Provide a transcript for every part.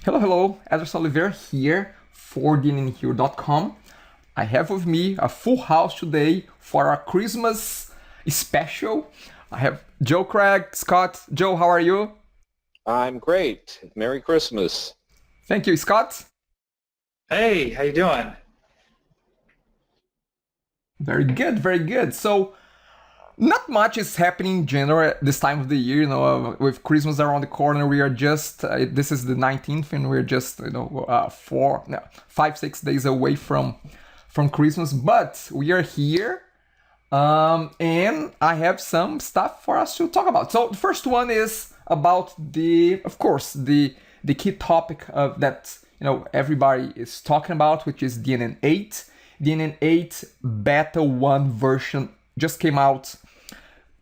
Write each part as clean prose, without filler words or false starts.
Hello, hello, Edris Oliveira here for DNN.com. I have with me a full house today for our Christmas special. I have Joe Craig, Scott. Joe, how are you? I'm great. Merry Christmas. Thank you, Scott. Hey, how you doing? Very good, very good. So, not much is happening in general at this time of the year. With Christmas around the corner, we are just this is the 19th, and we're just 5 6 days away from Christmas. But we are here, and I have some stuff for us to talk about. So the first one is about of course, the key topic of that everybody is talking about, which is DNN 8. DNN 8 Beta 1 version just came out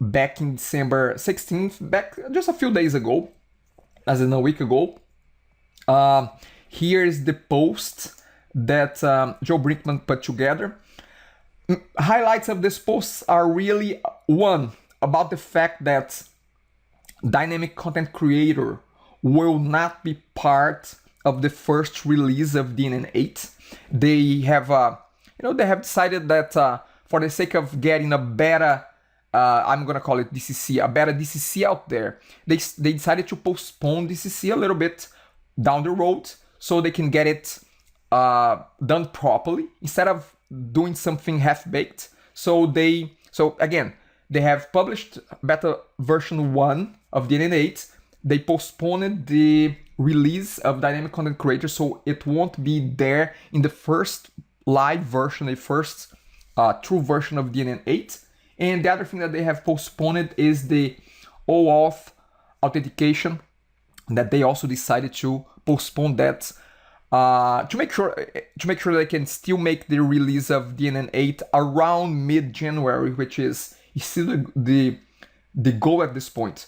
back in December 16th, back just a few days ago, as in a week ago. Here is the post that Joe Brinkman put together. Highlights of this post are really, one, about the fact that dynamic content creator will not be part of the first release of DNN 8. They have, they have decided that for the sake of getting a beta, I'm gonna call it DCC, a beta DCC out there, they decided to postpone DCC a little bit down the road so they can get it done properly instead of doing something half-baked. So again, they have published beta version 1 of DNN 8. They postponed the release of dynamic content creator, so it won't be there in the first live version, the first true version of DNN 8. And the other thing that they have postponed is the OAuth authentication, that they also decided to postpone that to make sure they can still make the release of DNN 8 around mid-January, which is still the goal at this point.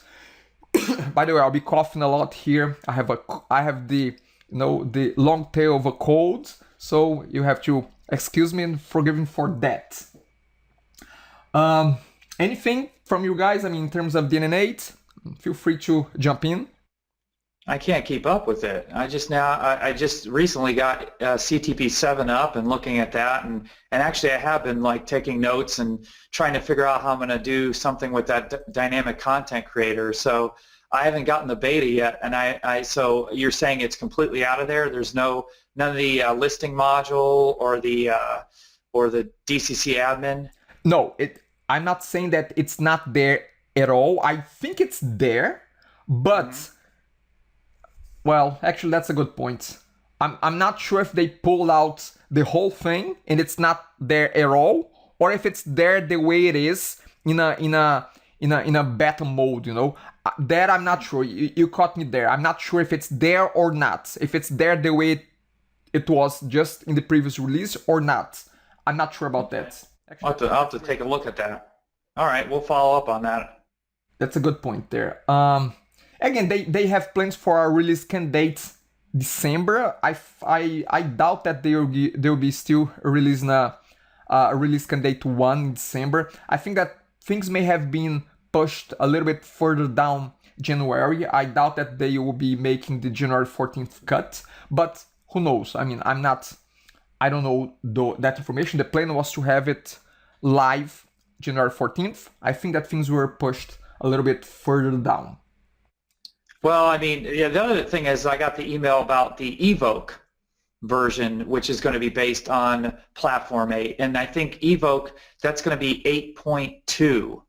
By the way, I'll be coughing a lot here. I have the the long tail of a cold, so you have to excuse me and forgive me for that. Anything from you guys? I mean, in terms of DNN 8, feel free to jump in. I can't keep up with it. I just recently got CTP7 up and looking at that, and actually I have been like taking notes and trying to figure out how I'm going to do something with that dynamic content creator. So I haven't gotten the beta yet, and so you're saying it's completely out of there? There's none of the listing module or the DCC admin? No, I'm not saying that it's not there at all. I think it's there, but well, actually, that's a good point. I'm not sure if they pulled out the whole thing and it's not there at all, or if it's there the way it is in a beta mode. That I'm not sure. You caught me there. I'm not sure if it's there or not. If it's there the way it was just in the previous release or not. I'm not sure about that. Actually, I'll have to take a look at that. All right, we'll follow up on that. that's a good point there. Again, they have plans for a release candidate December. I doubt that they'll be still releasing a release candidate 1 in December. I think that things may have been pushed a little bit further down January. I doubt that they will be making the January 14th cut, but who knows? I mean, I don't know that information. The plan was to have it live January 14th. I think that things were pushed a little bit further down. Well, I mean, yeah, the other thing is I got the email about the Evoke version, which is going to be based on Platform 8, and I think Evoke, that's going to be 8.2.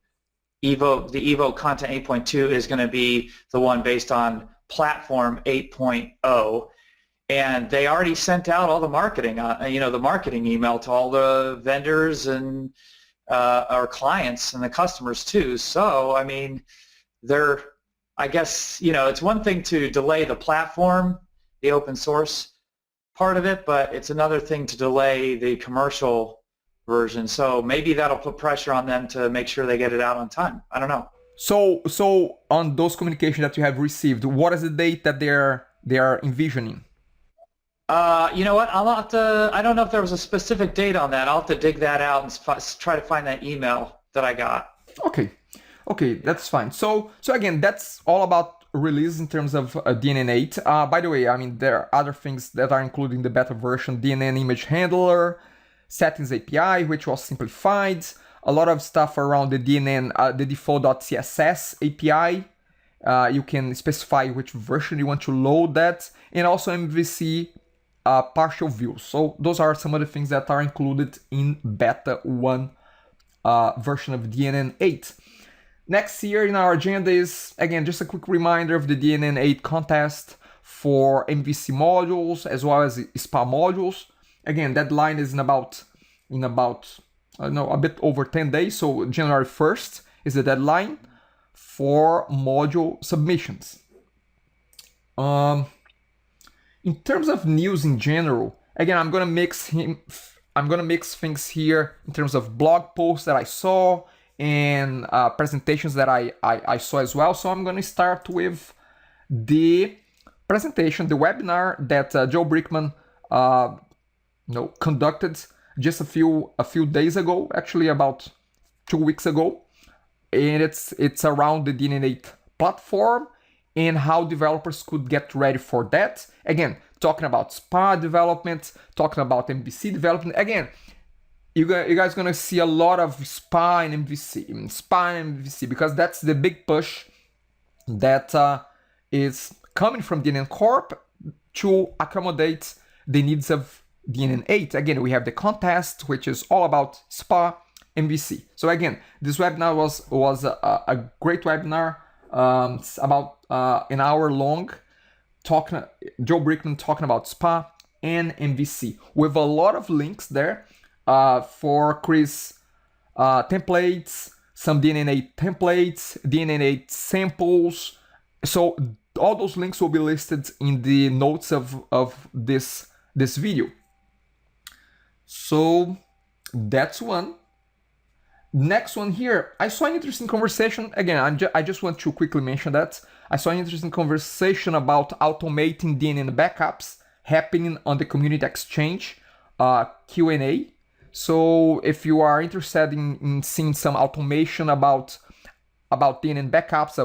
The Evoke content 8.2 is going to be the one based on Platform 8.0, and they already sent out all the marketing, the marketing email to all the vendors and our clients and the customers too. So, I mean, I guess, it's one thing to delay the platform, the open source part of it, but it's another thing to delay the commercial version. So maybe that'll put pressure on them to make sure they get it out on time. I don't know. So on those communications that you have received, what is the date that they are envisioning? You know what? I don't know if there was a specific date on that. I'll have to dig that out and try to find that email that I got. Okay, that's fine. So again, that's all about release in terms of DNN 8. By the way, I mean, there are other things that are included in the beta version. DNN image handler, settings API, which was simplified. A lot of stuff around the DNN, the default.css API. You can specify which version you want to load that. And also MVC partial views. So those are some of the things that are included in beta 1 version of DNN 8. Next here in our agenda is, again, just a quick reminder of the DNN 8 contest for MVC modules as well as SPA modules. Again, deadline is in about I don't know, a bit over 10 days. So January 1st is the deadline for module submissions. In terms of news in general, again, I'm gonna mix things here in terms of blog posts that I saw and presentations that I saw as well. So I'm gonna start with the presentation, the webinar that Joe Brickman conducted just a few days ago, actually about 2 weeks ago, and it's around the DNN 8 platform and how developers could get ready for that. Again, talking about SPA development, talking about MVC development. Again, you guys gonna see a lot of SPA and MVC, because that's the big push that is coming from DNN Corp to accommodate the needs of DNN 8. Again, we have the contest, which is all about SPA, MVC. So again, this webinar was a great webinar. It's about an hour long, Joe Brickman talking about SPA and MVC with a lot of links there for Chris templates, some DNN 8 templates, DNN 8 samples. So all those links will be listed in the notes of this video. So that's one. Next one here, I saw an interesting conversation. Again, I just want to quickly mention that. I saw an interesting conversation about automating DNN backups happening on the Community Exchange Q&A. So if you are interested in seeing some automation about DNN backups,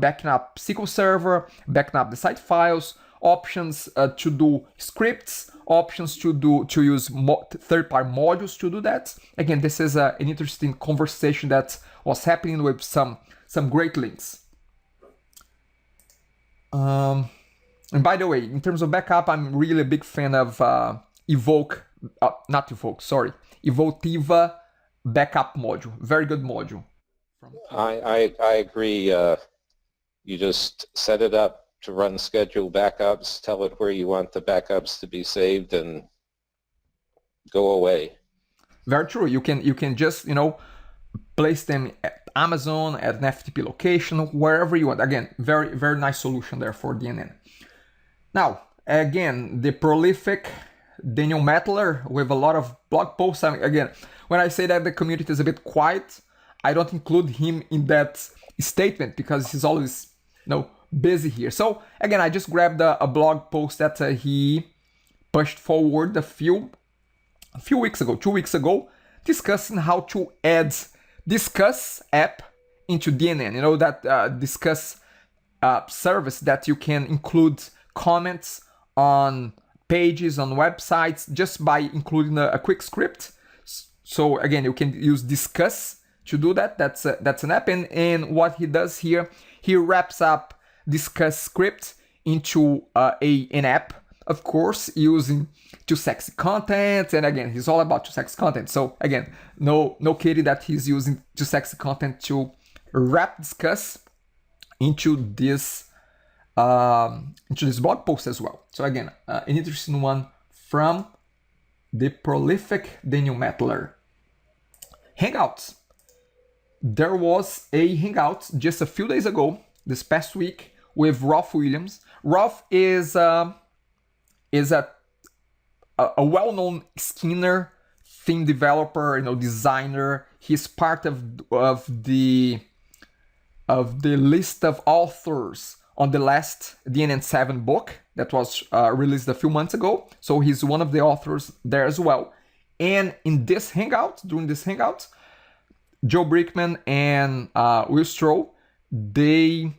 backing up SQL Server, backing up the site files, options to do scripts, options to use third-party modules to do that. Again, this is an interesting conversation that was happening with some great links. And by the way, in terms of backup, I'm really a big fan of Evotiva backup module. Very good module. I agree. You just set it up to run scheduled backups, tell it where you want the backups to be saved, and go away. Very true. You can just place them at Amazon, at an FTP location, wherever you want. Again, very, very nice solution there for DNN. Now, again, the prolific Daniel Mettler with a lot of blog posts. Again, when I say that the community is a bit quiet, I don't include him in that statement because he's always busy here. So again, I just grabbed a blog post that he pushed forward a few weeks ago, 2 weeks ago, discussing how to add Discuss app into DNN. That Discuss service that you can include comments on pages, on websites, just by including a quick script. So again, you can use Discuss to do that. That's an app, and what he does here, he wraps up Discuss script into an app, of course, using too sexy content. And again, he's all about too sexy content. So again, no kidding that he's using too sexy content to wrap Discuss into this blog post as well. So again, an interesting one from the prolific Daniel Mettler. Hangouts. There was a hangout just a few days ago, this past week, with Rolf Williams. Rolf is a well-known Skinner theme developer, designer. He's part of the list of authors on the last DNN 7 book that was released a few months ago. So he's one of the authors there as well. And in this hangout, during this hangout, Joe Brickman and Will Stroh, they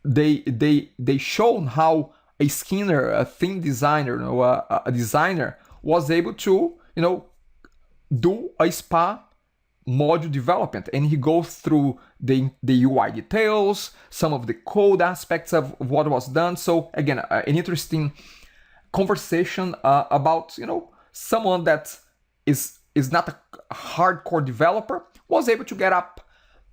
they shown how a skinner, a theme designer, a designer was able to do a spa module development, and he goes through the UI details, some of the code aspects of what was done. So again, an interesting conversation about someone that is not a hardcore developer was able to get up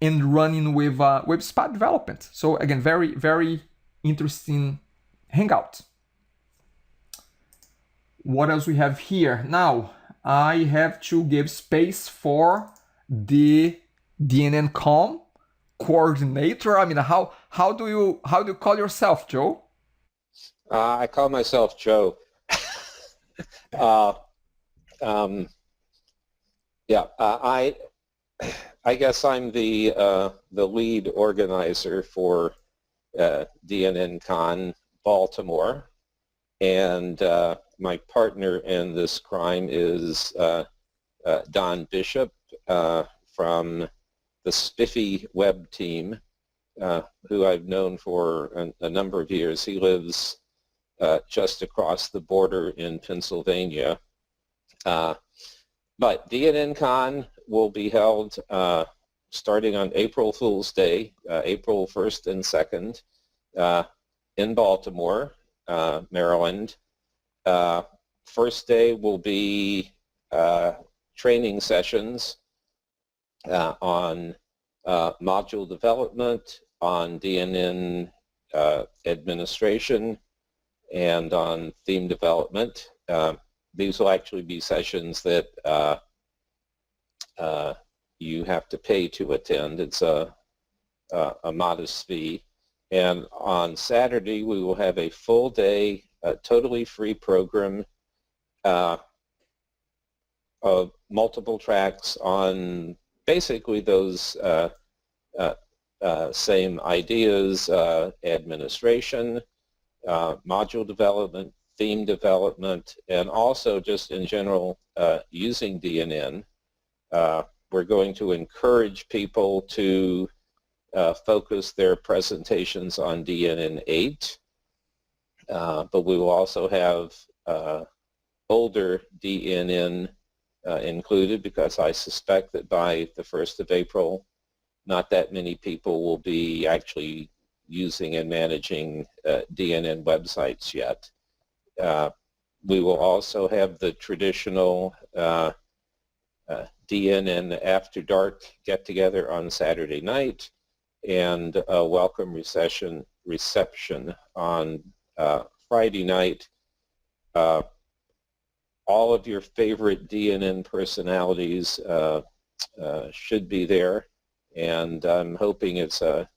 and running with spa development. So again, very very interesting hangout. What else we have here? Now I have to give space for the DNN com coordinator. I mean, how do you call yourself, Joe? I call myself Joe. I guess I'm the lead organizer for DNN Con Baltimore, and my partner in this crime is Don Bishop from the Spiffy web team, who I've known for a number of years. He lives just across the border in Pennsylvania. But DNN Con will be held starting on April Fool's Day, April 1st and 2nd, in Baltimore, Maryland. First day will be training sessions on module development, on DNN administration, and on theme development. These will actually be sessions that you have to pay to attend. It's a modest fee. And on Saturday, we will have a full day, totally free program of multiple tracks on basically those same ideas, administration, module development, theme development, and also just in general using DNN. We're going to encourage people to focus their presentations on DNN 8, but we will also have older DNN included, because I suspect that by the 1st of April, not that many people will be actually using and managing DNN websites yet. We will also have the traditional DNN After Dark get-together on Saturday night, and a welcome reception on Friday night. All of your favorite DNN personalities should be there, and I'm hoping it's a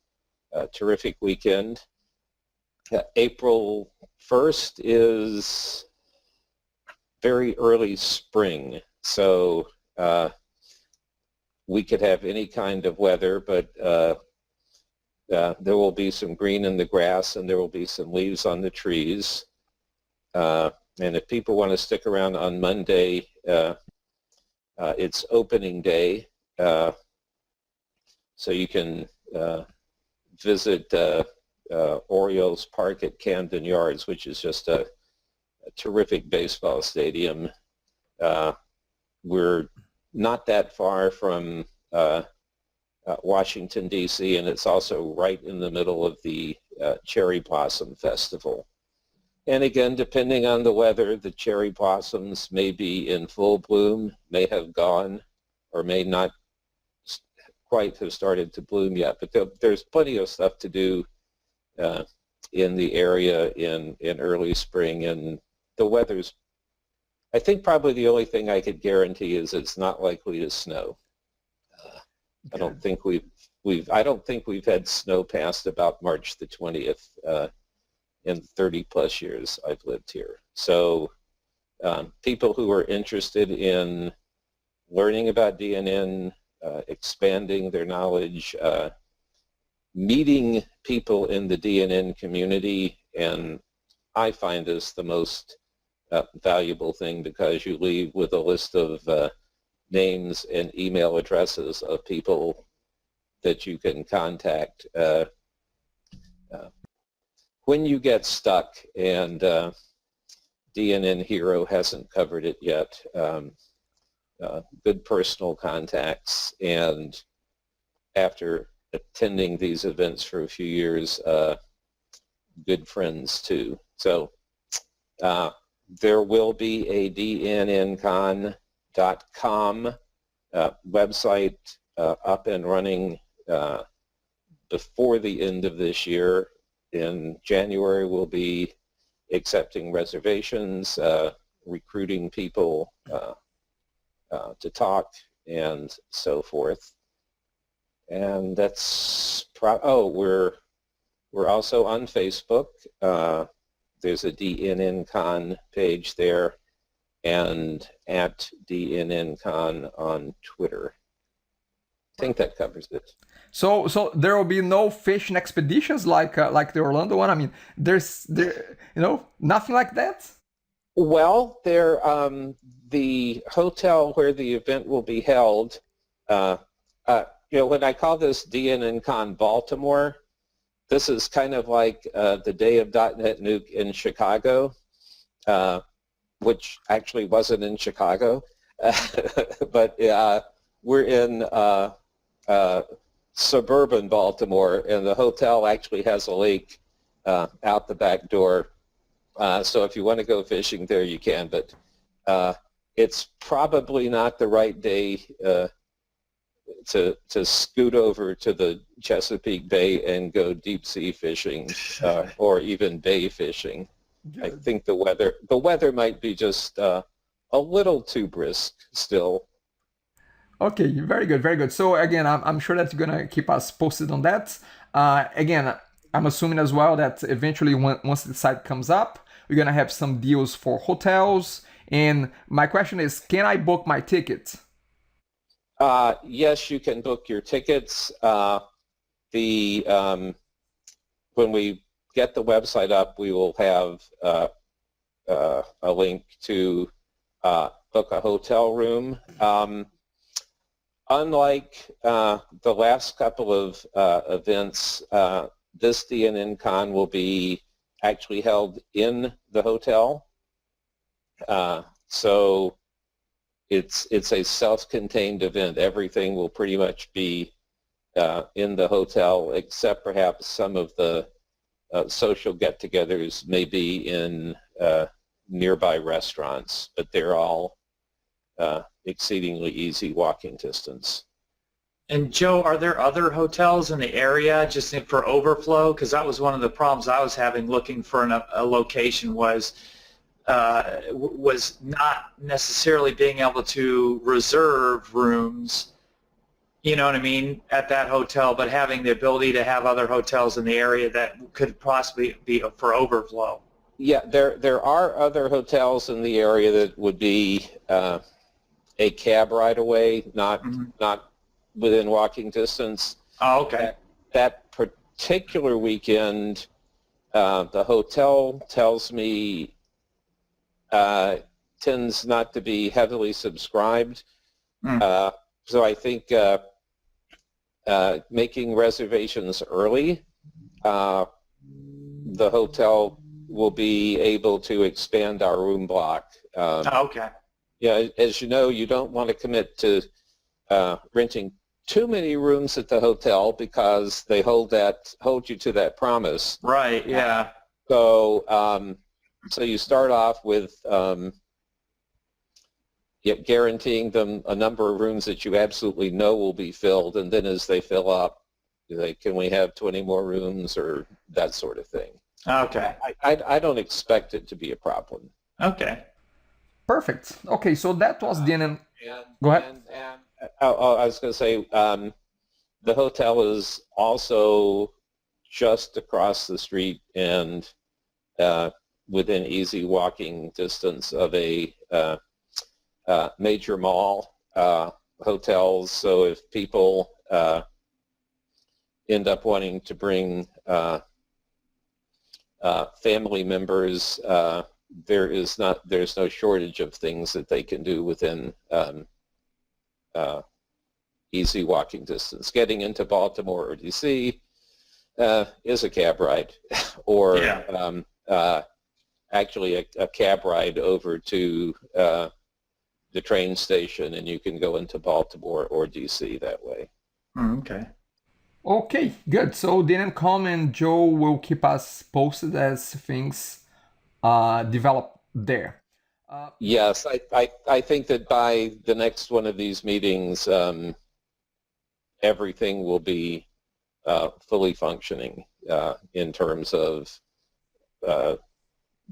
terrific weekend. April 1st is very early spring, so we could have any kind of weather, but there will be some green in the grass, and there will be some leaves on the trees. And if people want to stick around on Monday, it's opening day, so you can visit Orioles Park at Camden Yards, which is just a terrific baseball stadium. We're not that far from Washington, D.C., and it's also right in the middle of the Cherry Blossom Festival. And again, depending on the weather, the cherry blossoms may be in full bloom, may have gone, or may not quite have started to bloom yet. But there's plenty of stuff to do in the area in early spring, and the weather's, I think probably the only thing I could guarantee is it's not likely to snow. I don't think we've had snow past about March the 20th. In 30 plus years I've lived here. So people who are interested in learning about DNN, expanding their knowledge, meeting people in the DNN community, and I find this the most valuable thing, because you leave with a list of names and email addresses of people that you can contact when you get stuck, and DNN Hero hasn't covered it yet, good personal contacts, and after attending these events for a few years, good friends too. So there will be a DNNCon.com website up and running before the end of this year. In January, we'll be accepting reservations, recruiting people to talk, and so forth. And that's we're also on Facebook. There's a DNNCon page there, and at DNNCon on Twitter. I think that covers it. So there will be no fishing expeditions like the Orlando one. I mean, there's nothing like that. Well, the hotel where the event will be held. When I call this DNNCon Baltimore, this is kind of like the day of .NET Nuke in Chicago, which actually wasn't in Chicago, but we're in suburban Baltimore, and the hotel actually has a lake out the back door. So if you want to go fishing there, you can, but it's probably not the right day to scoot over to the Chesapeake Bay and go deep sea fishing or even bay fishing. I think the weather might be just a little too brisk still. Okay, very good, very good. So again, I'm sure that you're gonna keep us posted on that. Again, I'm assuming as well that eventually once the site comes up, we're gonna have some deals for hotels. And my question is, can I book my ticket? Yes, you can book your tickets. When we get the website up, we will have a link to book a hotel room. Unlike the last couple of events, this DNNCon will be actually held in the hotel. So it's a self-contained event. Everything will pretty much be in the hotel, except perhaps some of the social get-togethers may be in nearby restaurants, but they're all exceedingly easy walking distance. And Joe, are there other hotels in the area just for overflow? Because that was one of the problems I was having looking for a location was not necessarily being able to reserve rooms, you know what I mean, at that hotel, but having the ability to have other hotels in the area that could possibly be for overflow. Yeah, there are other hotels in the area that would be a cab ride away, not within walking distance. Oh, okay. That particular weekend, the hotel tells me tends not to be heavily subscribed. So I think making reservations early, the hotel will be able to expand our room block. Okay. Yeah, as you know, you don't want to commit to renting too many rooms at the hotel because they hold you to that promise. Right. Yeah. So so you start off with guaranteeing them a number of rooms that you absolutely know will be filled, and then as they fill up, can we have 20 more rooms or that sort of thing. Okay. I don't expect it to be a problem. Okay. Perfect. Okay, so that was DNN. Go ahead. I was going to say, the hotel is also just across the street and within easy walking distance of a major mall hotels. So if people end up wanting to bring family members, there's no shortage of things that they can do within easy walking distance. Getting into Baltimore or DC is a cab ride, or Yeah. actually a cab ride over to the train station, and you can go into Baltimore or DC that way. Okay. Okay, good. So DNN.com and Joe will keep us posted as things develop there. Yes, I think that by the next one of these meetings, everything will be fully functioning in terms of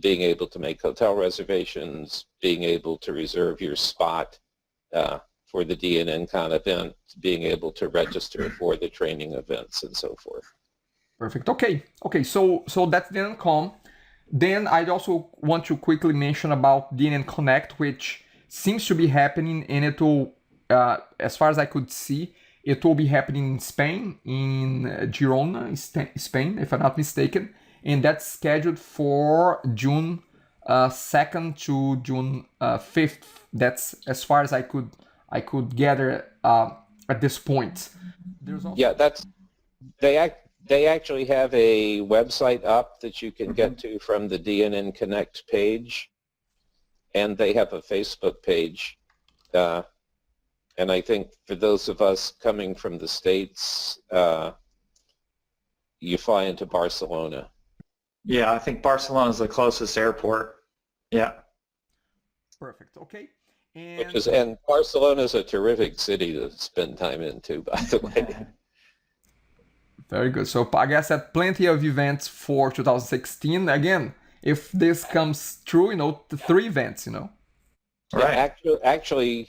being able to make hotel reservations, being able to reserve your spot for the DNN-Con event, being able to register for the training events, and so forth. Perfect. Okay. So that's DNN.com. Then I also want to quickly mention about DNN Connect, which seems to be happening, and it will, as far as I could see, it will be happening in Spain, in Girona, Spain, if I'm not mistaken, and that's scheduled for June 2nd to June 5th. That's as far as I could gather at this point. There's also... Yeah, they actually have a website up that you can get to from the DNN Connect page, and they have a Facebook page. And I think for those of us coming from the States, you fly into Barcelona. Yeah, I think Barcelona is the closest airport. Yeah. Perfect. Okay. And Barcelona is a terrific city to spend time in too, by the way. Very good. So I guess that plenty of events for 2016. Again, if this comes true, the 3 events, Right. Yeah, actually,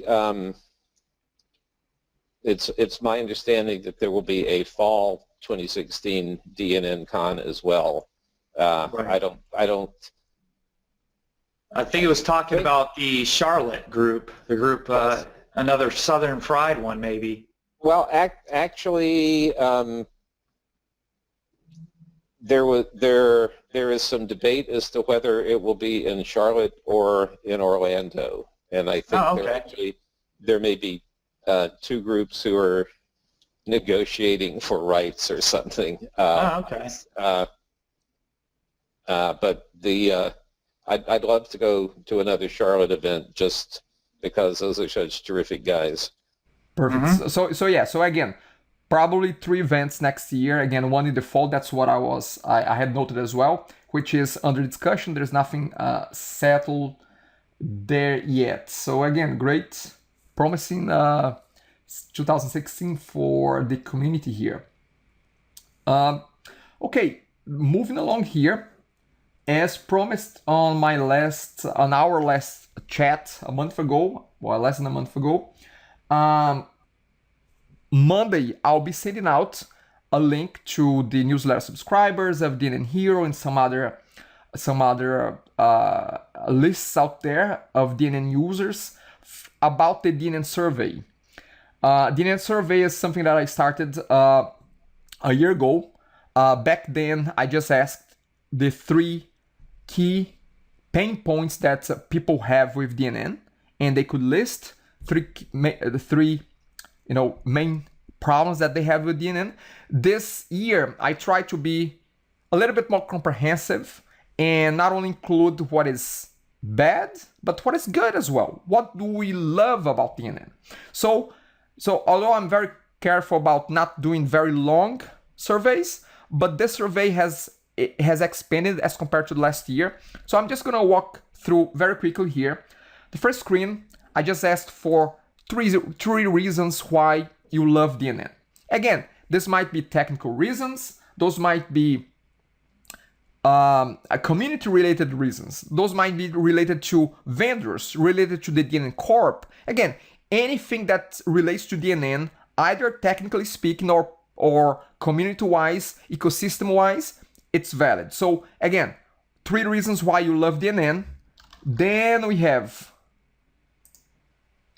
it's my understanding that there will be a fall 2016 DNN Con as well. Right. I think it was talking about the Charlotte group, another Southern Fried one, maybe. Well, actually, there is some debate as to whether it will be in Charlotte or in Orlando, and I think there may be 2 groups who are negotiating for rights or something. Okay. But I'd love to go to another Charlotte event just because those are such terrific guys. Perfect. So again, probably 3 events next year. Again, one in the fall. That's what I had noted as well, which is under discussion. There's nothing settled there yet. So again, great, promising 2016 for the community here. Okay, moving along here. As promised on our last chat a month ago, well, less than a month ago, Monday I'll be sending out a link to the newsletter subscribers of DNN Hero and some other lists out there of DNN users about the DNN survey. DNN survey is something that I started a year ago. Back then, I just asked the 3 key pain points that people have with DNN, and they could list the three main problems that they have with DNN. This year, I try to be a little bit more comprehensive and not only include what is bad, but what is good as well. What do we love about DNN? So although I'm very careful about not doing very long surveys, but this survey has expanded as compared to last year. So I'm just gonna walk through very quickly here. The first screen, I just asked for three reasons why you love DNN. Again, this might be technical reasons. Those might be community-related reasons. Those might be related to vendors, related to the DNN Corp. Again, anything that relates to DNN, either technically speaking or community-wise, ecosystem-wise, it's valid. So again, 3 reasons why you love DNN. Then we have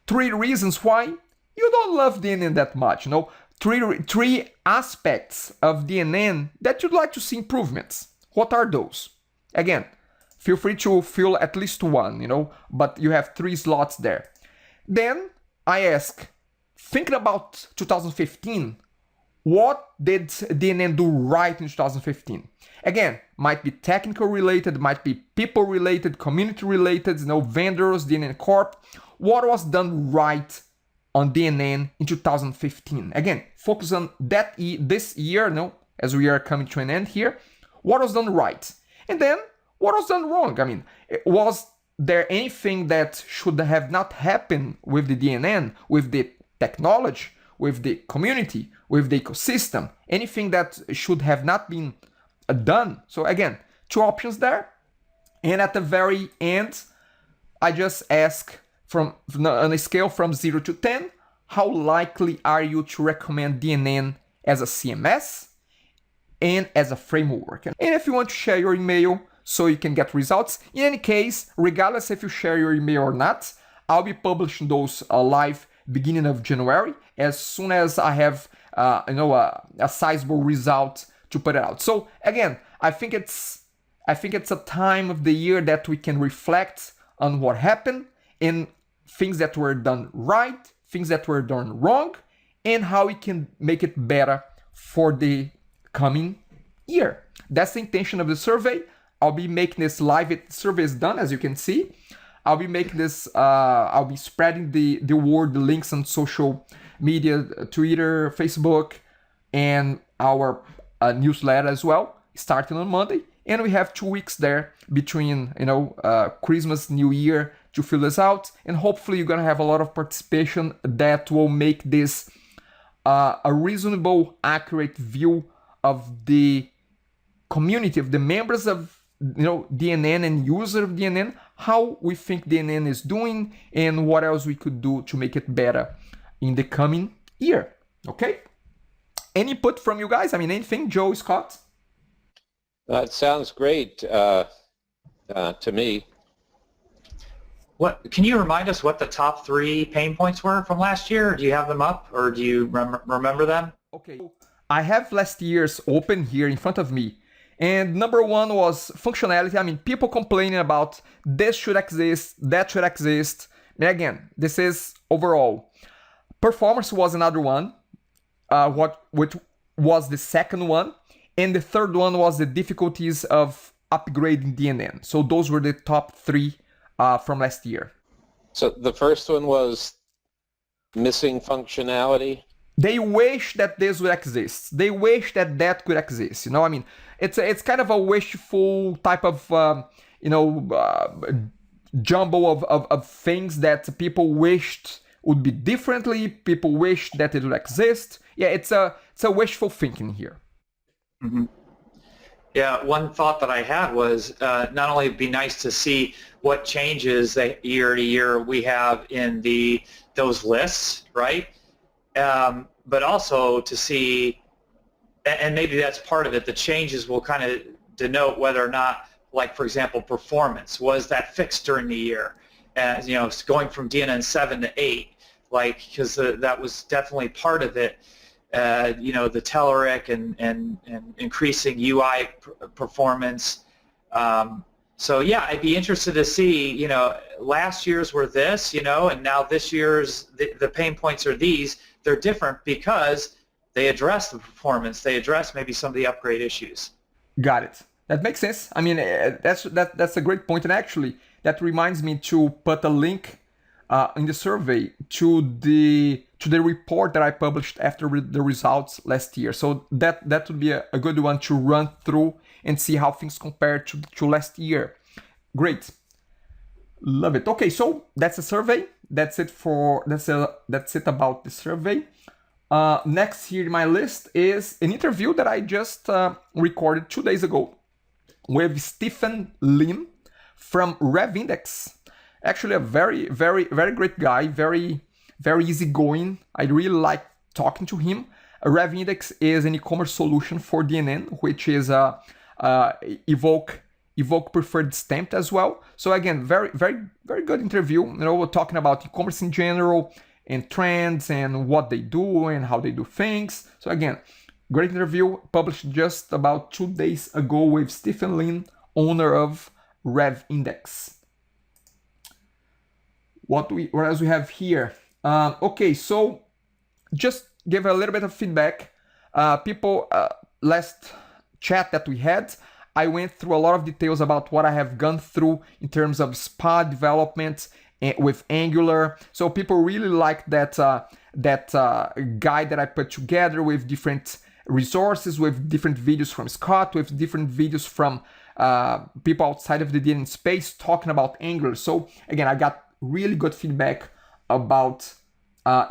3 reasons why you don't love DNN that much. Three aspects of DNN that you'd like to see improvements. What are those? Again, feel free to fill at least one, but you have 3 slots there. Then I ask, thinking about 2015, what did DNN do right in 2015? Again, might be technical related, might be people related, community related, vendors, DNN Corp. What was done right on DNN in 2015? Again, focus on this year, as we are coming to an end here. What was done right? And then, what was done wrong? I mean, was there anything that should have not happened with the DNN, with the technology, with the community, with the ecosystem? Anything that should have not been done? So again, two options there. And at the very end, I just ask on a scale from 0 to 10, how likely are you to recommend DNN as a CMS and as a framework? And if you want to share your email so you can get results, in any case, regardless if you share your email or not, I'll be publishing those live beginning of January as soon as I have a sizable result to put it out. So again, I think it's a time of the year that we can reflect on what happened and things that were done right, things that were done wrong, and how we can make it better for the coming year. That's the intention of the survey. I'll be making this live. The survey is done, as you can see. I'll be making this, I'll be spreading the word, the links on social media, Twitter, Facebook, and our newsletter as well, starting on Monday. And we have 2 weeks there between, Christmas, New Year to fill this out. And hopefully you're going to have a lot of participation that will make this a reasonable, accurate view of the community, of the members of DNN and user of DNN, how we think DNN is doing and what else we could do to make it better in the coming year. Okay? Any input from you guys? I mean, anything, Joe, Scott? That sounds great to me. What can you remind us what the top 3 pain points were from last year? Do you have them up, or do you remember them? Okay, I have last year's open here in front of me, and number 1 was functionality. I mean, people complaining about this should exist, that should exist. And again, this is overall. Performance was another one, which was the second one, and the third one was the difficulties of upgrading DNN. So those were the top 3 from last year. So the first one was missing functionality. They wish that this would exist. They wish that that could exist. I mean, it's kind of a wishful type of jumble of things that people wished would be differently. People wish that it would exist. Yeah, it's a wishful thinking here. Mm-hmm. Yeah, one thought that I had was not only it'd be nice to see what changes that year to year we have in those lists, right? But also to see, and maybe that's part of it, the changes will kind of denote whether or not, like for example, performance, was that fixed during the year? Going from DNN 7 to 8, because that was definitely part of it. The Telerik and increasing UI performance. So yeah, I'd be interested to see, last year's were this, and now this year's, the pain points are these. They're different because they address the performance. They address maybe some of the upgrade issues. Got it. That makes sense. I mean, that's a great point. And actually, that reminds me to put a link in the survey to the report that I published after the results last year. So that would be a good one to run through and see how things compare to last year. Great. Love it. Okay, so that's a survey. That's it about the survey. Next here in my list is an interview that I just recorded 2 days ago with Stephen Lin from RevIndex. Actually, a very, very, very great guy, very, very easygoing. I really like talking to him. RevIndex is an e-commerce solution for DNN, which is Evoke preferred stamped as well. So again, very, very, very good interview. We're talking about e-commerce in general and trends and what they do and how they do things. So again, great interview published just about 2 days ago with Stephen Lin, owner of RevIndex. What else we have here? Okay, so just give a little bit of feedback. people, last chat that we had, I went through a lot of details about what I have gone through in terms of SPA development with Angular. So people really like that guide that I put together with different resources, with different videos from Scott, with different videos from people outside of the DNN space talking about Angular. So again, I got really good feedback about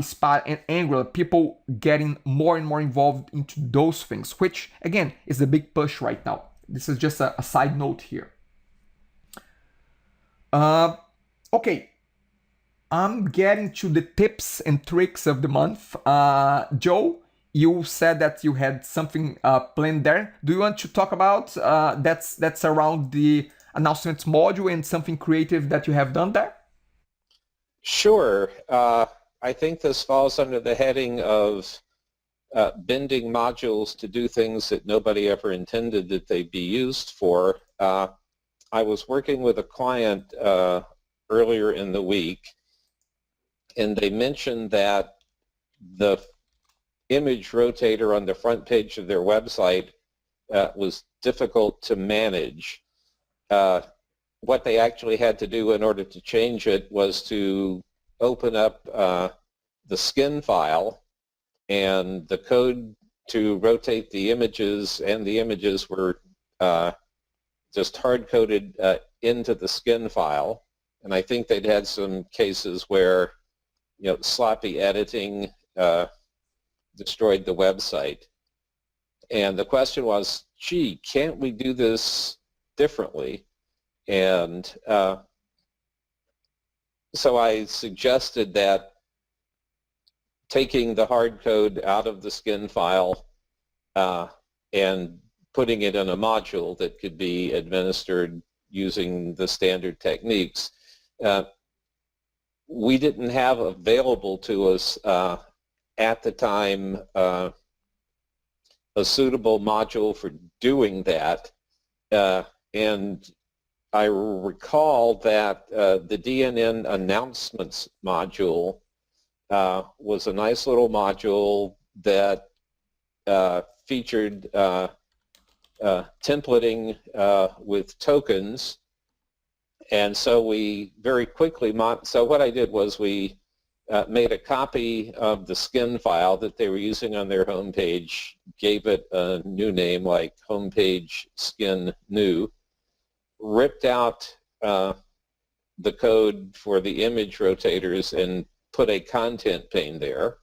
SPA and Angular, people getting more and more involved into those things, which again is a big push right now. This is just a side note here. Okay, I'm getting to the tips and tricks of the month. Joe, you said that you had something planned there. Do you want to talk about that's around the announcements module and something creative that you have done there? Sure. I think this falls under the heading of bending modules to do things that nobody ever intended that they'd be used for. I was working with a client earlier in the week, and they mentioned that the image rotator on the front page of their website was difficult to manage. What they actually had to do in order to change it was to open up the skin file, and the code to rotate the images, and the images were just hard-coded into the skin file. And I think they'd had some cases where, you know, sloppy editing destroyed the website. And the question was, gee, can't we do this differently? And so I suggested that taking the hard code out of the skin file and putting it in a module that could be administered using the standard techniques. We didn't have available to us at the time a suitable module for doing that. And I recall that the DNN announcements module was a nice little module that featured templating with tokens. And so we very quickly, so what I did was we made a copy of the skin file that they were using on their homepage, gave it a new name like homepage skin new, ripped out the code for the image rotators and put a content pane there.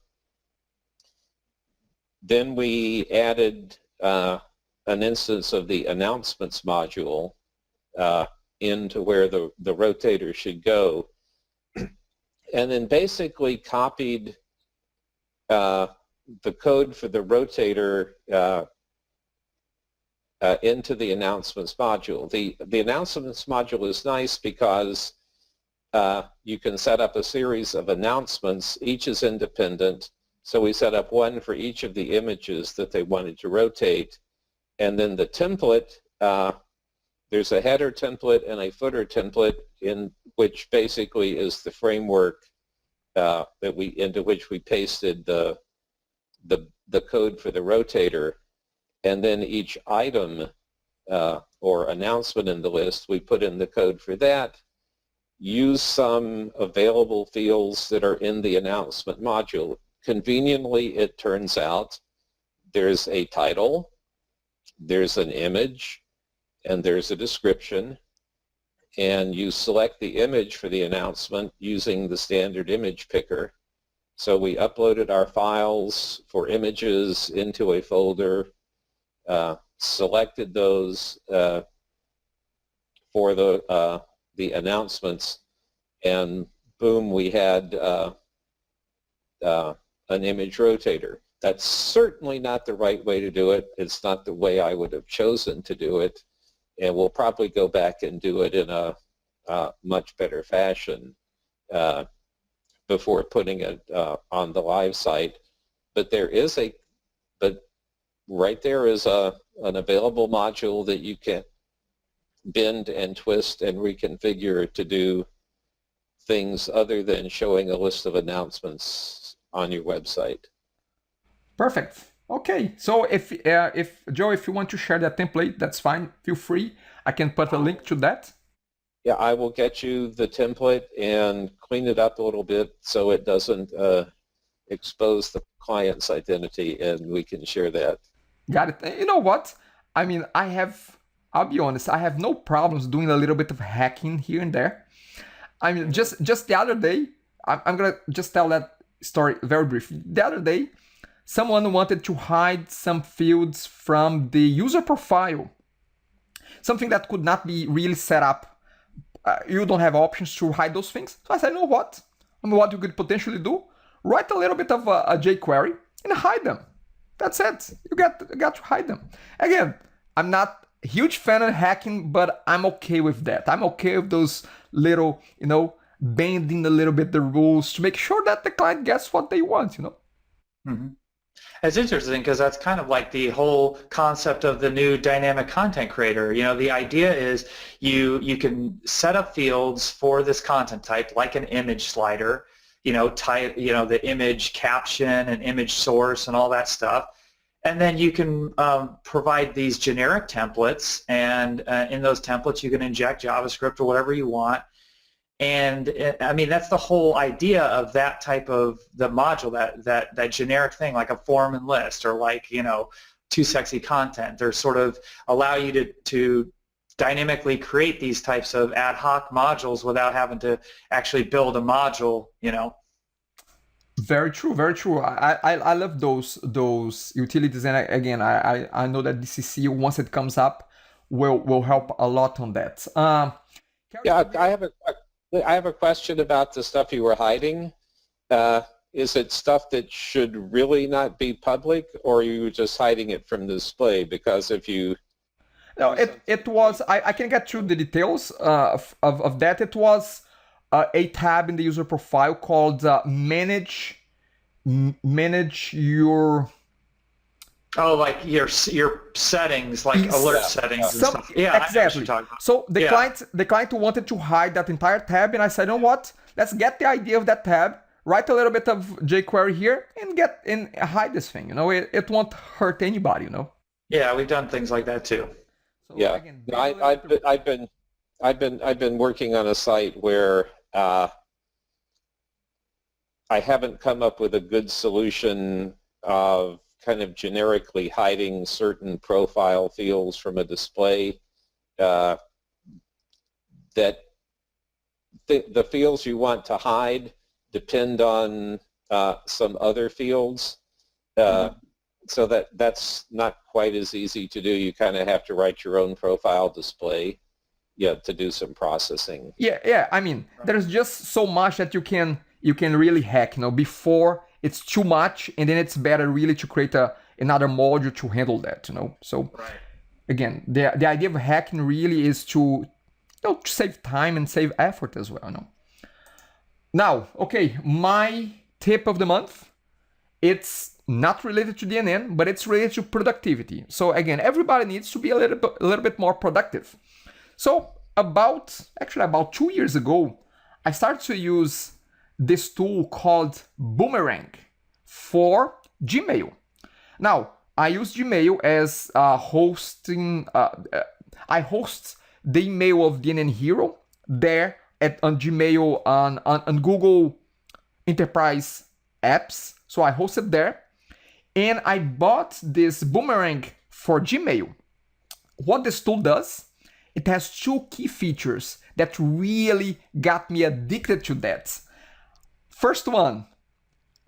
Then we added an instance of the announcements module into where the rotator should go, and then basically copied the code for the rotator into the announcements module. The announcements module is nice because you can set up a series of announcements. Each is independent. So we set up one for each of the images that they wanted to rotate. And then the template, there's a header template and a footer template in which basically is the framework into which we pasted the code for the rotator. And then each item or announcement in the list, we put in the code for that, use some available fields that are in the announcement module. Conveniently, it turns out there's a title, there's an image, and there's a description, and you select the image for the announcement using the standard image picker. So we uploaded our files for images into a folder, selected those for the announcements, and boom, we had an image rotator. That's certainly not the right way to do it. It's not the way I would have chosen to do it, and we'll probably go back and do it in a much better fashion before putting it on the live site. But right there is an available module that you can bend and twist and reconfigure to do things other than showing a list of announcements on your website. Perfect. Okay, so if Joe, if you want to share that template, that's fine. Feel free. I can put a link to that. Yeah, I will get you the template and clean it up a little bit so it doesn't expose the client's identity, and we can share that. Got it. You know what? I mean, I'll be honest, I have no problems doing a little bit of hacking here and there. I mean, just the other day, I'm gonna just tell that story very briefly. The other day, someone wanted to hide some fields from the user profile, something that could not be really set up. You don't have options to hide those things. So I said, you know what? I mean, what you could potentially do, write a little bit of a jQuery and hide them. That's it. You got to hide them. Again, I'm not a huge fan of hacking, but I'm okay with that. I'm okay with those little, bending a little bit the rules to make sure that the client gets what they want, Mm-hmm. It's interesting because that's kind of like the whole concept of the new dynamic content creator. The idea is you can set up fields for this content type, like an image slider, type, the image caption and image source and all that stuff. And then you can provide these generic templates, and in those templates you can inject JavaScript or whatever you want. And I mean, that's the whole idea of that type of the module, that generic thing, like a form and list, or like, too sexy content. They're sort of allow you to dynamically create these types of ad hoc modules without having to actually build a module, Very true, very true. I love those utilities, and again, I know that DCC, once it comes up, will help a lot on that. Yeah, I have a question about the stuff you were hiding. Is it stuff that should really not be public, or are you just hiding it from display? Because if you... No, it was, I can get through the details of that. It was a tab in the user profile called manage your... Oh, like your settings, like alert settings and stuff. Yeah, exactly. So the client wanted to hide that entire tab, and I said, you know what? Let's get the idea of that tab, write a little bit of jQuery here, and hide this thing. It won't hurt anybody. Yeah, we've done things like that too. So yeah, again, I've been working on a site where I haven't come up with a good solution of kind of generically hiding certain profile fields from a display. That the fields you want to hide depend on some other fields. So that's not quite as easy to do. You kind of have to write your own profile display, to do some processing. Yeah. I mean, there's just so much that you can really hack, before it's too much, and then it's better really to create another module to handle that, So again, the idea of hacking really is to save time and save effort as well. Now, okay, my tip of the month, it's not related to DNN, but it's related to productivity. So again, everybody needs to be a little bit more productive. So about 2 years ago, I started to use this tool called Boomerang for Gmail. Now, I use Gmail as hosting. I host the email of DNN Hero there on Gmail on Google Enterprise apps. So I host it there, and I bought this Boomerang for Gmail. What this tool does, it has two key features that really got me addicted to that. First one,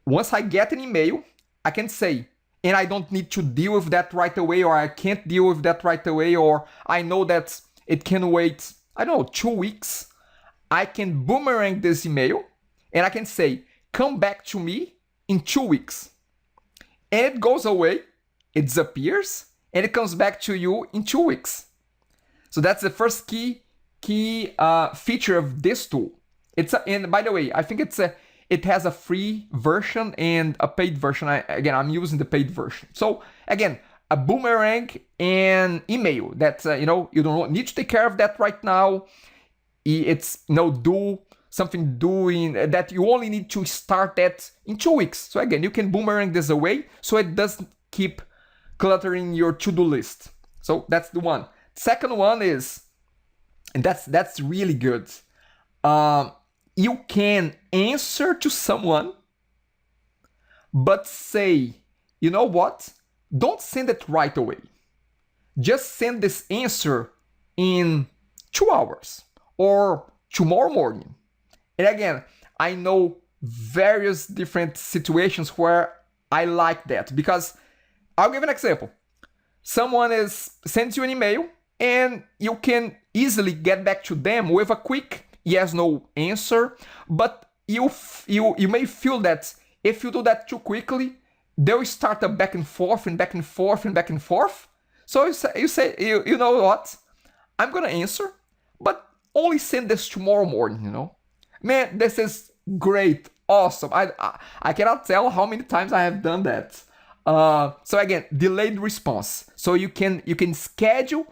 once I get an email, I can say, and I don't need to deal with that right away, or I can't deal with that right away, or I know that it can wait, 2 weeks. I can boomerang this email, and I can say, come back to me in 2 weeks. And it goes away, it disappears, and it comes back to you in 2 weeks. So that's the first key feature of this tool. And by the way, I think it has a free version and a paid version. I'm using the paid version. So again, a boomerang and email that you don't need to take care of that right now. It's do something doing that you only need to start that in 2 weeks. So again, you can boomerang this away so it doesn't keep cluttering your to-do list. So that's the one. Second one is, and that's really good. You can answer to someone, but say, you know what? Don't send it right away. Just send this answer in 2 hours or tomorrow morning. And again, I know various different situations where I like that, because I'll give an example. Someone sends you an email and you can easily get back to them with a quick yes/no answer, but you may feel that if you do that too quickly, they'll start a back and forth and back and forth and back and forth. So you know what? I'm gonna answer, but only send this tomorrow morning, you know? Man, this is great, awesome. I cannot tell how many times I have done that. So again, delayed response. So you can schedule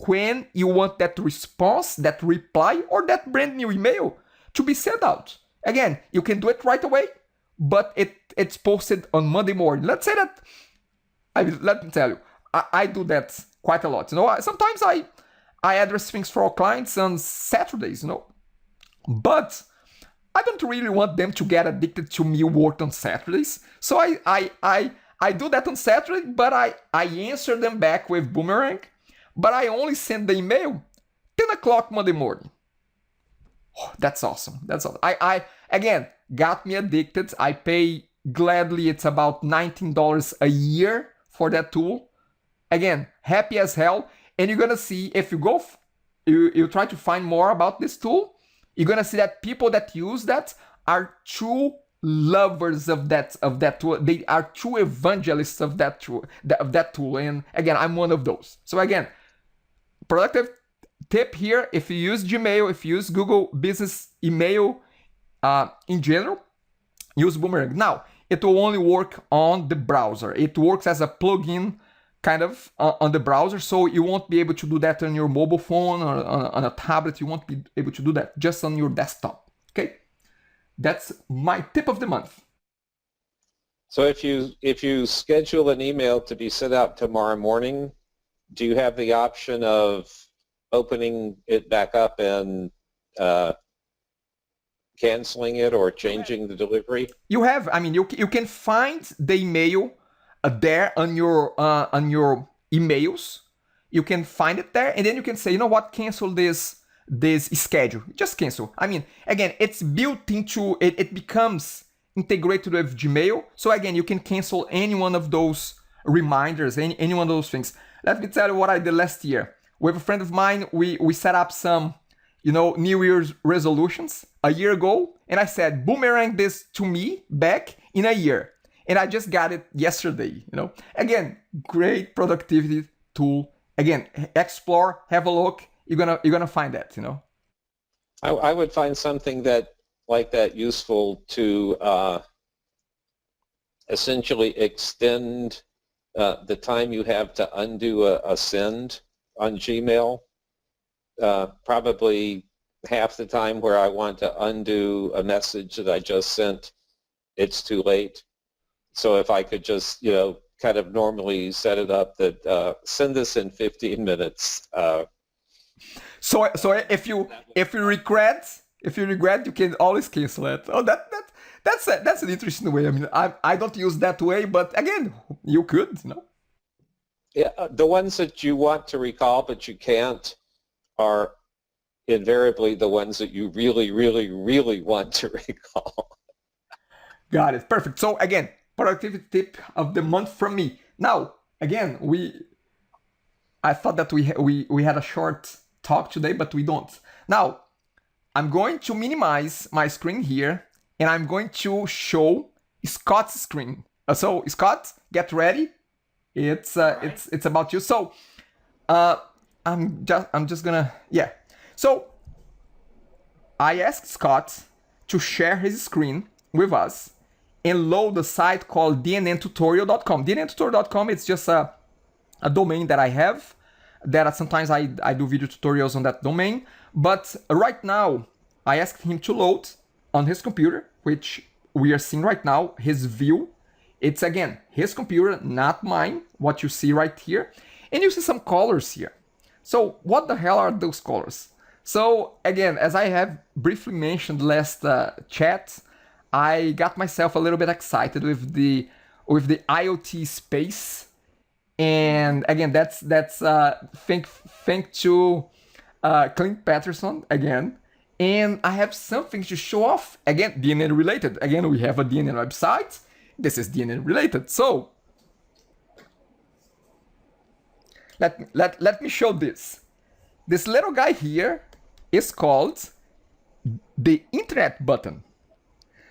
when you want that response, that reply, or that brand new email to be sent out. Again, you can do it right away, but it's posted on Monday morning. Let's say that, let me tell you, I do that quite a lot. You know, sometimes I address things for our clients on Saturdays, you know, but I don't really want them to get addicted to me work on Saturdays. So I do that on Saturday, but I answer them back with Boomerang, but I only send the email 10 o'clock Monday morning. Oh, that's awesome. That's awesome. I again, got me addicted. I pay gladly. It's about $19 a year for that tool. Again, happy as hell. And you're gonna see, if you go, you try to find more about this tool, you're gonna see that people that use that are true lovers of that tool. They are true evangelists of that tool. And again, I'm one of those. So again, productive tip here: if you use Gmail, if you use Google Business Email in general, use Boomerang. Now, it will only work on the browser. It works as a plugin kind of on the browser, so you won't be able to do that on your mobile phone or on a tablet. You won't be able to do that, just on your desktop. Okay, that's my tip of the month. So if you schedule an email to be sent out tomorrow morning, do you have the option of opening it back up and canceling it or changing the delivery? You have, I mean, you can find the email there on your emails. You can find it there, and then you can say, you know what, cancel this schedule. Just cancel. I mean, again, it's built into it. It becomes integrated with Gmail. So again, you can cancel any one of those reminders, any one of those things. Let me tell you what I did last year. With a friend of mine, we set up some, New Year's resolutions a year ago, and I said, boomerang this to me back in a year. And I just got it yesterday, Again, great productivity tool. Again, explore, have a look. You're gonna find that, I would find something like that useful to essentially extend the time you have to undo a send on Gmail. Probably half the time where I want to undo a message that I just sent, it's too late. So if I could just, kind of normally set it up that send this in 15 minutes. So if you regret, you can always cancel it. Oh, that's an interesting way. I mean, I don't use that way, but again, you could, Yeah, the ones that you want to recall but you can't are invariably the ones that you really, really, really want to recall. Got it. Perfect. So again, productivity tip of the month from me. Now, again, I thought that we had a short talk today, but we don't. Now, I'm going to minimize my screen here, and I'm going to show Scott's screen. So Scott, get ready. It's about you. So I'm just gonna, yeah. So I asked Scott to share his screen with us and load a site called DNNtutorial.com. DNNtutorial.com, it's just a domain that I have, that sometimes I do video tutorials on that domain. But right now, I asked him to load on his computer, which we are seeing right now, his view. It's, again, his computer, not mine, what you see right here. And you see some colors here. So what the hell are those colors? So again, as I have briefly mentioned last chat, I got myself a little bit excited with the IoT space. And again, that's thank to Clint Patterson again. And I have something to show off. Again, DNN related. Again, we have a DNN website. This is DNN related. So let me show this. This little guy here is called the internet button.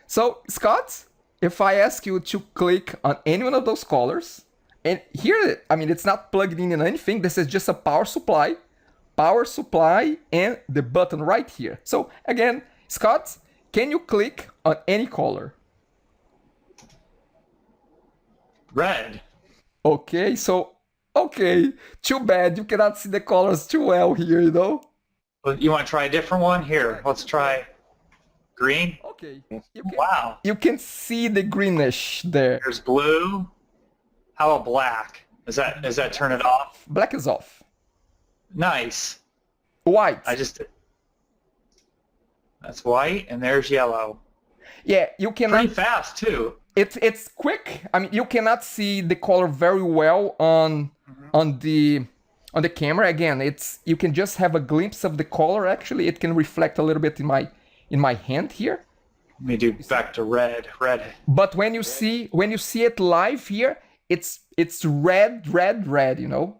So Scott, if I ask you to click on any one of those colors, and here, I mean, it's not plugged in anything. This is just a power supply, and the button right here. So again, Scott, can you click on any color? Red. Okay, so, okay, too bad you cannot see the colors too well here, you know? Well, you want to try a different one? Here, let's try green. Okay. Wow. You can see the greenish there. There's blue. How about black? Does that turn it off? Black is off. Nice. White. That's white, and there's yellow. Yeah, you cannot. Pretty fast too. It's quick. I mean, you cannot see the color very well on the camera. Again, you can just have a glimpse of the color. Actually, it can reflect a little bit in my hand here. Let me do back to red. Red. But when you see it live here, it's red, you know.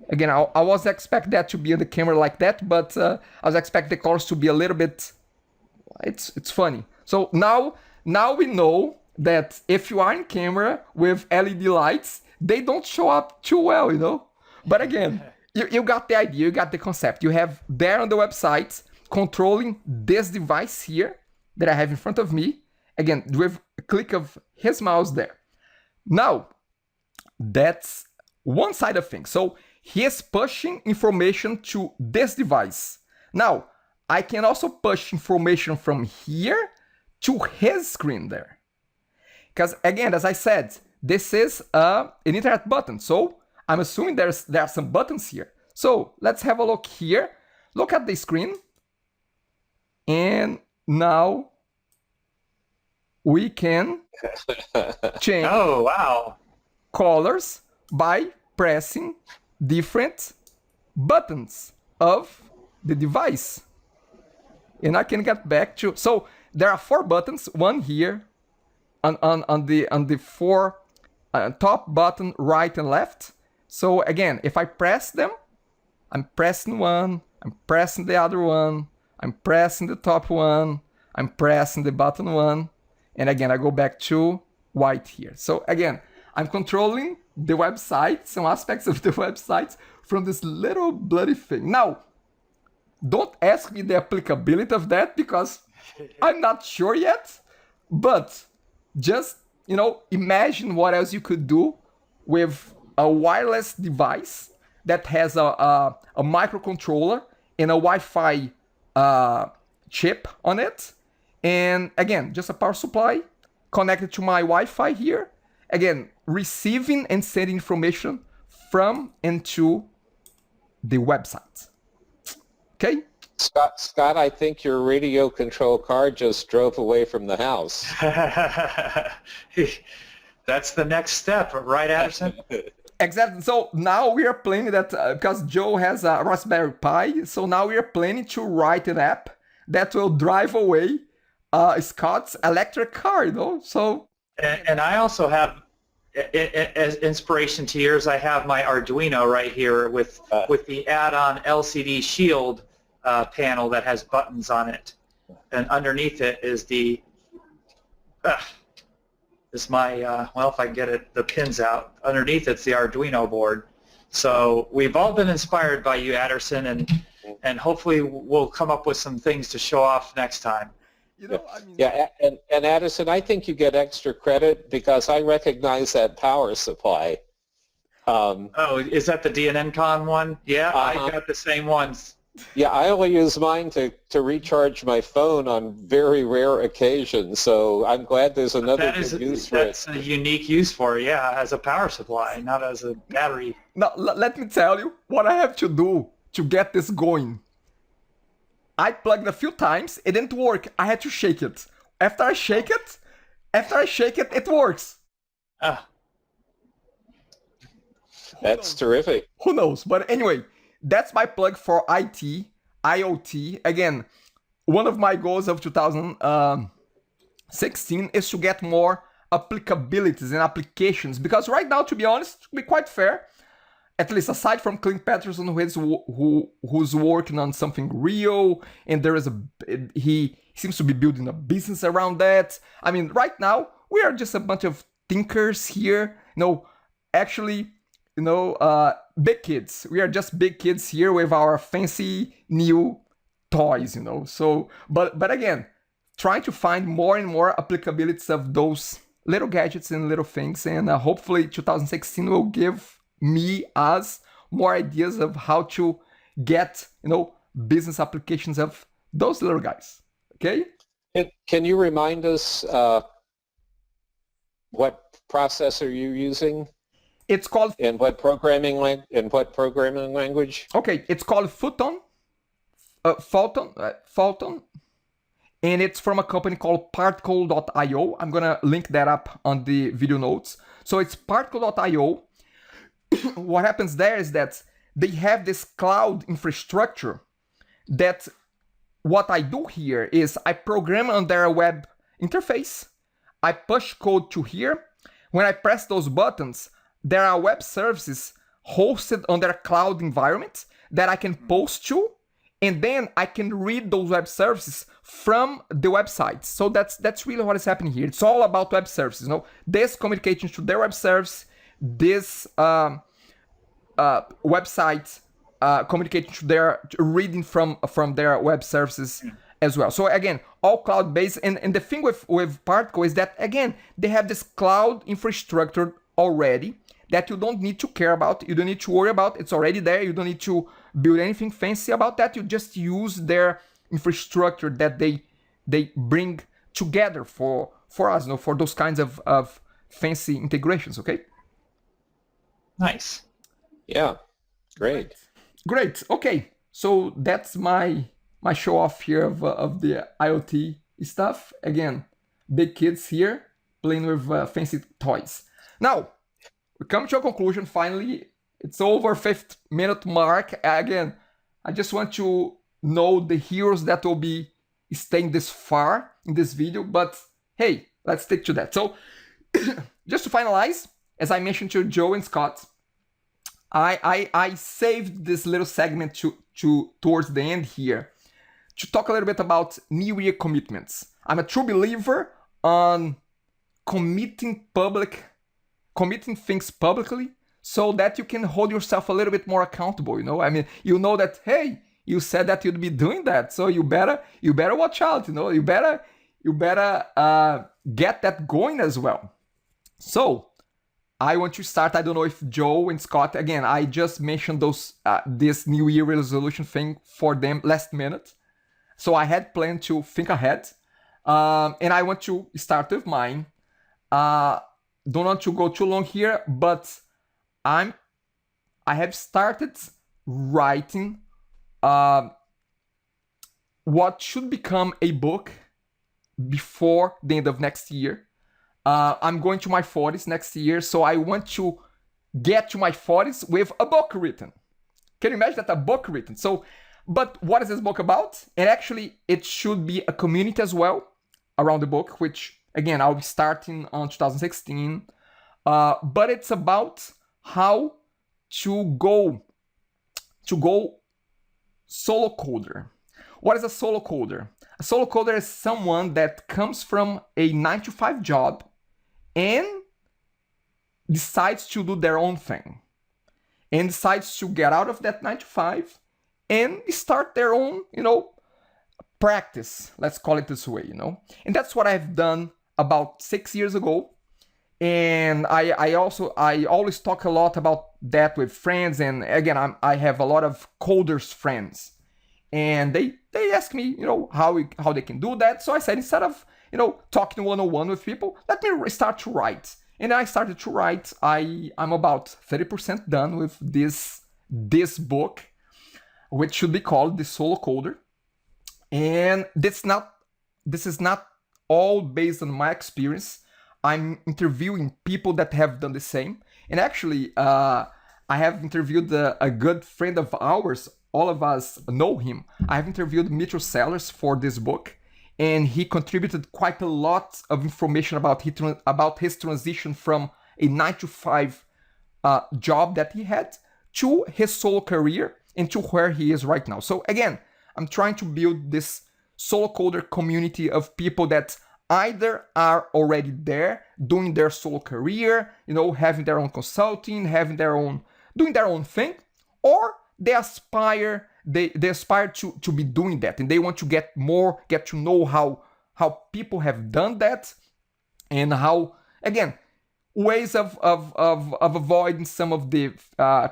Again, I was expect that to be on the camera like that, but I was expect the colors to be a little bit. It's funny. So now we know that if you are in camera with LED lights, they don't show up too well, you know. But again, you got the idea, you got the concept. You have there on the website controlling this device here that I have in front of me. Again, with a click of his mouse there. Now, that's one side of things. So he is pushing information to this device. Now, I can also push information from here to his screen there. Because again, as I said, this is an internet button. So I'm assuming there are some buttons here. So let's have a look here. Look at the screen. And now we can change colors by pressing different buttons of the device. And I can get back to, so there are 4 buttons, one here on the 4 top button, right and left. So again, if I press them, I'm pressing one, I'm pressing the other one, I'm pressing the top one, I'm pressing the bottom one, and again, I go back to white here. So again, I'm controlling the website, some aspects of the website from this little bloody thing. Now, don't ask me the applicability of that because I'm not sure yet, but just, you know, imagine what else you could do with a wireless device that has a microcontroller and a Wi-Fi chip on it. And again, just a power supply connected to my Wi-Fi here. Again, receiving and sending information from and to the website. Okay? Scott, I think your radio control car just drove away from the house. That's the next step, right, Addison? Exactly. So now we are planning that because Joe has a Raspberry Pi, so now we are planning to write an app that will drive away Scott's electric car, you know? So. And I also have, as inspiration to yours, I have my Arduino right here with the add-on LCD Shield panel that has buttons on it, and underneath it is the well, if I can get the pins out. Underneath it's the Arduino board. So we've all been inspired by you, Adderson, and hopefully we'll come up with some things to show off next time. You know, I mean, yeah, and Addison, I think you get extra credit because I recognize that power supply. Oh, is that the DNN Con one? Yeah, I got the same ones. Yeah, I only use mine to recharge my phone on very rare occasions, so I'm glad there's another good use for it. That's a unique use for it, yeah, as a power supply, not as a battery. Now, let me tell you what I have to do to get this going. I plugged a few times, it didn't work. I had to shake it. After I shake it, it works. Ah, That's terrific. Who knows? But anyway, that's my plug for IT, IoT. Again, one of my goals of 2016 is to get more applicabilities and applications. Because right now, to be honest, to be quite fair, at least aside from Clint Patterson, who's working on something real, and he seems to be building a business around that. I mean, right now we are just a bunch of thinkers here. Actually, big kids. We are just big kids here with our fancy new toys. So, but again, trying to find more and more applicabilities of those little gadgets and little things, and hopefully 2016 will give us more ideas of how to get business applications of those little guys. Okay. Can you remind us what processor you're using? It's called and what programming language? Okay, it's called Fulton, and it's from a company called Particle.io. I'm gonna link that up on the video notes. So it's Particle.io. What happens there is that they have this cloud infrastructure that what I do here is I program on their web interface. I push code to here. When I press those buttons, there are web services hosted on their cloud environment that I can post to, and then I can read those web services from the websites. So that's really what is happening here. It's all about web services. This communication to their web service, this website communicating to their reading from their web services as well. So again, all cloud-based. And the thing with Particle is that, again, they have this cloud infrastructure already that you don't need to care about, you don't need to worry about. It's already there. You don't need to build anything fancy about that. You just use their infrastructure that they bring together for us, for those kinds of fancy integrations. Okay. nice. Yeah, great. Great. Okay. So that's my show off here of the IoT stuff. Again, big kids here playing with fancy toys. Now, we come to a conclusion finally. It's over 5th-minute mark. Again, I just want to know the heroes that will be staying this far in this video, but hey, let's stick to that. So, just to finalize, as I mentioned to Joe and Scott, I saved this little segment towards the end here to talk a little bit about New Year commitments. I'm a true believer on committing things publicly so that you can hold yourself a little bit more accountable. I mean, that, hey, you said that you'd be doing that, so you better watch out. You better get that going as well. So I want to start. I don't know if Joe and Scott, again, I just mentioned this New Year resolution thing for them last minute, so I had planned to think ahead, and I want to start with mine. Don't want to go too long here, but I have started writing what should become a book before the end of next year. I'm going to my 40s next year, so I want to get to my 40s with a book written. Can you imagine that? A book written. So, but what is this book about? And actually, it should be a community as well around the book, which, again, I'll be starting on 2016. But it's about how to go solo coder. What is a solo coder? A solo coder is someone that comes from a 9-to-5 job and decides to do their own thing, and decides to get out of that 9-to-5 and start their own, practice. Let's call it this way, And that's what I've done about 6 years ago. And I always talk a lot about that with friends. And again, I have a lot of coders friends. and they asked me, how they can do that. So I said, instead of talking one-on-one with people, let me start to write. And I started to write. I'm about 30% done with this book, which should be called The Solo Coder. And this is not all based on my experience. I'm interviewing people that have done the same. And actually, I have interviewed a good friend of ours. All of us know him. I have interviewed Mitchell Sellers for this book, and he contributed quite a lot of information about his transition from a 9-to-5 job that he had to his solo career and to where he is right now. So again, I'm trying to build this solo coder community of people that either are already there doing their solo career, having their own consulting, doing their own thing, or they aspire to be doing that, and they want to get to know how people have done that, and how, again, ways of avoiding some of the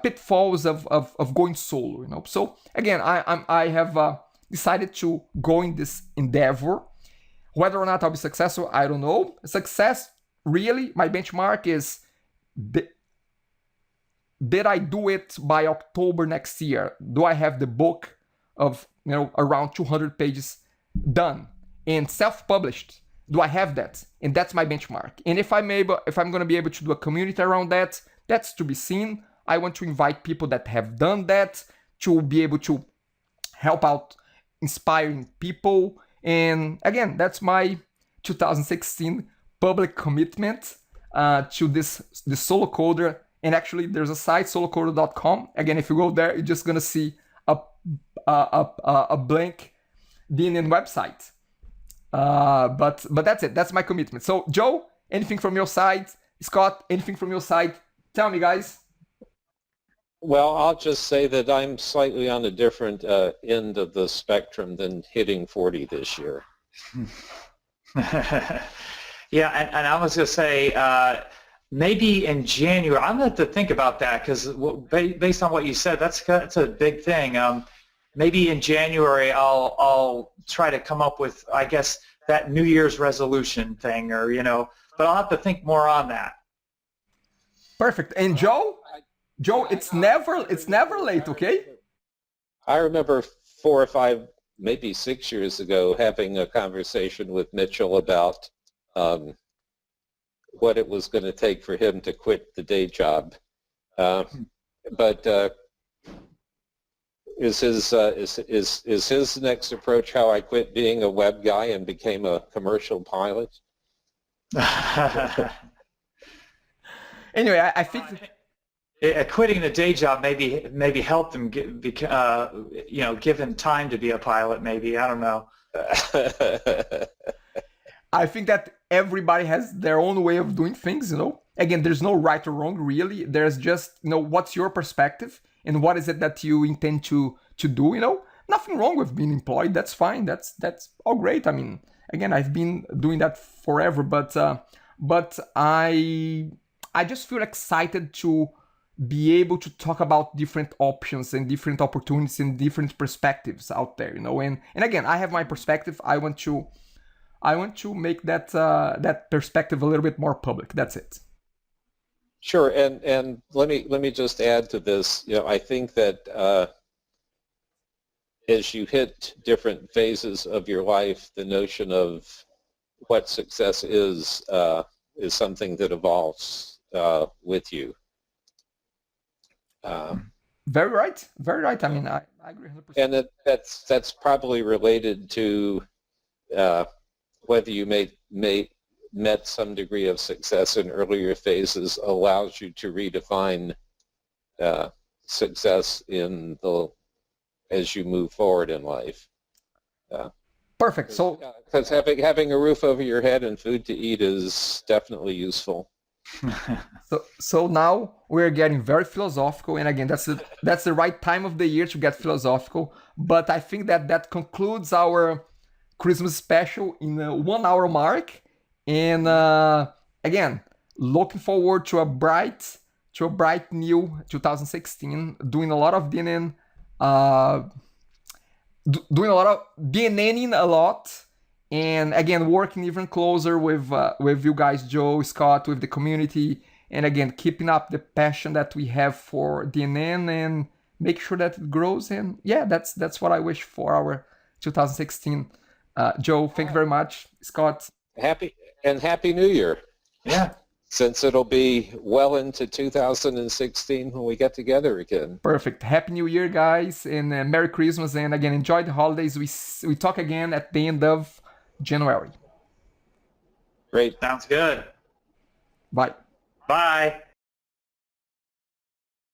pitfalls of going solo. So again, I have decided to go in this endeavor. Whether or not I'll be successful, I don't know. Success, really, my benchmark is, did I do it by October next year? Do I have the book of around 200 pages done and self-published? Do I have that? And that's my benchmark. And if I'm going to be able to do a community around that, that's to be seen. I want to invite people that have done that to be able to help out inspiring people. And again, that's my 2016 public commitment to this solo coder. And actually, there's a site, solocoder.com. Again, if you go there, you're just gonna see a blank DNN website. But that's it. That's my commitment. So, Joe, anything from your side? Scott, anything from your side? Tell me, guys. Well, I'll just say that I'm slightly on a different end of the spectrum than hitting 40 this year. Yeah, and I was going to say, maybe in January, I'm going to have to think about that, because based on what you said, that's a big thing. Maybe in January, I'll try to come up with, I guess, that New Year's resolution thing, or but I'll have to think more on that. Perfect. And Joe, it's never late, okay? I remember 4 or 5, maybe 6 years ago, having a conversation with Mitchell about what it was going to take for him to quit the day job. But is his next approach how I quit being a web guy and became a commercial pilot? Anyway, I think quitting the day job maybe helped him give him time to be a pilot. Maybe, I don't know. I think that everybody has their own way of doing things. Again, there's no right or wrong, really. There's just what's your perspective and what is it that you intend to do. Nothing wrong with being employed. That's fine. That's all great. I mean, again, I've been doing that forever, but I just feel excited to be able to talk about different options and different opportunities and different perspectives out there, and again, I have my perspective. I want to make that perspective a little bit more public. That's it. Sure, and let me just add to this. I think that as you hit different phases of your life, the notion of what success is something that evolves with you. Very right. I mean, I agree 100%. And that's probably related to whether you met some degree of success in earlier phases allows you to redefine success as you move forward in life. Perfect. So, because having a roof over your head and food to eat is definitely useful. So now we're getting very philosophical, and again, that's the right time of the year to get philosophical. But I think that concludes our Christmas special in a 1 hour mark. And again, looking forward to a bright new 2016, doing a lot of DNN doing a lot of DNNing a lot, and again working even closer with you guys, Joe, Scott, with the community, and again keeping up the passion that we have for DNN and make sure that it grows. And yeah, that's what I wish for our 2016. Joe, thank you very much. Scott, Happy New Year. Yeah. Since it'll be well into 2016 when we get together again. perfect. Happy New Year, guys, and Merry Christmas. And again, enjoy the holidays. We talk again at the end of January. Great. Sounds good. Bye. Bye.